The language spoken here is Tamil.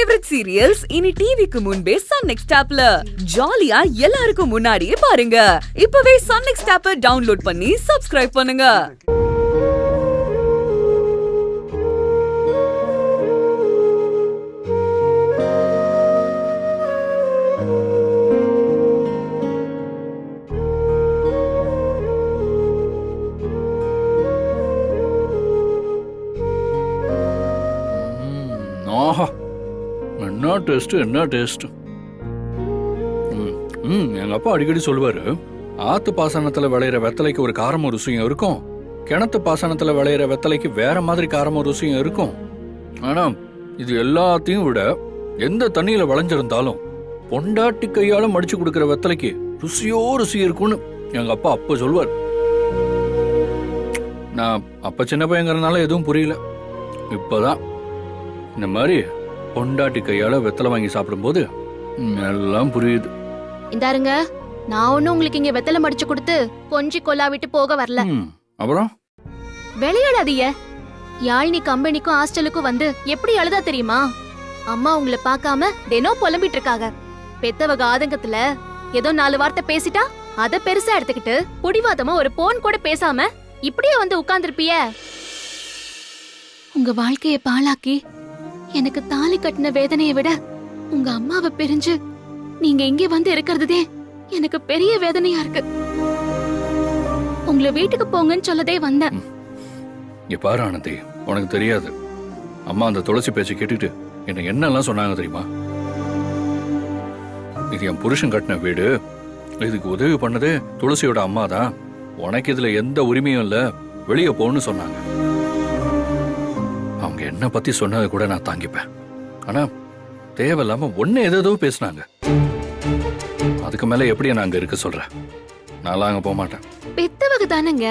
ஃபேவரட் சீரியல்ஸ் இனி டிவிக்கு முன்பே சன் நெக்ஸ்ட் ஆப்ல ஜாலியா எல்லாருக்கும் முன்னாடியே பாருங்க. இப்பவே சன் நெக்ஸ்ட் ஆப்பை டவுன்லோட் பண்ணி சப்ஸ்கிரைப் பண்ணுங்க. என்ன டேஸ்ட் என்ன டேஸ்ட். எங்க அப்பா அடிக்கடி சொல்லுவாரு, ஆத்து பாசனத்துல விளையிற வெத்தலைக்கு ஒரு காரமும் ருசியும் இருக்கும், கிணத்து பாசனத்துல விளையிற வெத்தலைக்கு வேற மாதிரி காரமும் ருசியும் இருக்கும். ஆனா இது எல்லாத்தையும் விட எந்த தண்ணியில விளைஞ்சிருந்தாலும் பொண்டாட்டி கையால மடிச்சு கொடுக்கற வெத்தலைக்கு ருசியோ ருசி இருக்கும்னு எங்க அப்பா அப்ப சொல்லுவார். நான் அப்ப சின்ன பையங்கிறதுனால எதுவும் புரியல. இப்பதான் இந்த மாதிரி பொண்டாட்டி கையால வெத்தலை வாங்கி சாப்பிடும்போது எல்லாம் புரியுது. இந்தாருங்க, நான் ஒண்ணும் உங்களுக்கு இங்க வெத்தலை மடிச்சு கொடுத்து கொஞ்சி கொல்லாவிட்டு போக வரல. அப்புறம் விளையாடாதீங்க. யாழினி கம்பெனிக்கும் ஹாஸ்டலுக்கும் வந்து எப்படி அழுதா தெரியுமா? அம்மா உங்களை பார்க்காம தினம் புலம்பிட்டு இருக்காங்க. பெத்தவக ஆதங்கத்துல ஏதோ 4 வார்த்தை பேசிட்டா அத பெருசா எடுத்துக்கிட்டு புடிவாதமா ஒரு போன் கூட பேசாம இப்படியே வந்து உட்கார்ந்துருப்பிய. உங்க வாழ்க்கைய பாழாக்கி எனக்கு தாலி கட்டின வேதனையை விட உங்க அம்மாவை பிரிஞ்சு நீங்க இங்கே வந்து இருக்கிறதே எனக்கு பெரிய வேதனையா இருக்கு. உங்களை வீட்டுக்கு போங்கன்னு சொல்லதே வந்தேன். இங்க பாரு ஆனந்தி, உனக்கு தெரியாது, அம்மா அந்த துளசி பேச்சு கேட்டுட்டு என்ன என்னெல்லாம் சொன்னாங்க தெரியுமா? இது என் புருஷன் கட்டின வீடு, இதுக்கு உதவி பண்ணதே துளசியோட அம்மா தான், உனக்கு இதுல எந்த உரிமையும் இல்ல, வெளியே போன்னு சொன்னாங்க. அவங்க என்ன பத்தி சொன்னதை கூட நான் தாங்கிப்பேன். ஆனா தேவையில்லாம ஒன்னு ஏதோ பேசினாங்க. அதுக்கு மேல எப்படி நான் அங்க இருக்க சொல்றேன்? நான்லாம் அங்க போக மாட்டேன். பெத்தவக தானங்க,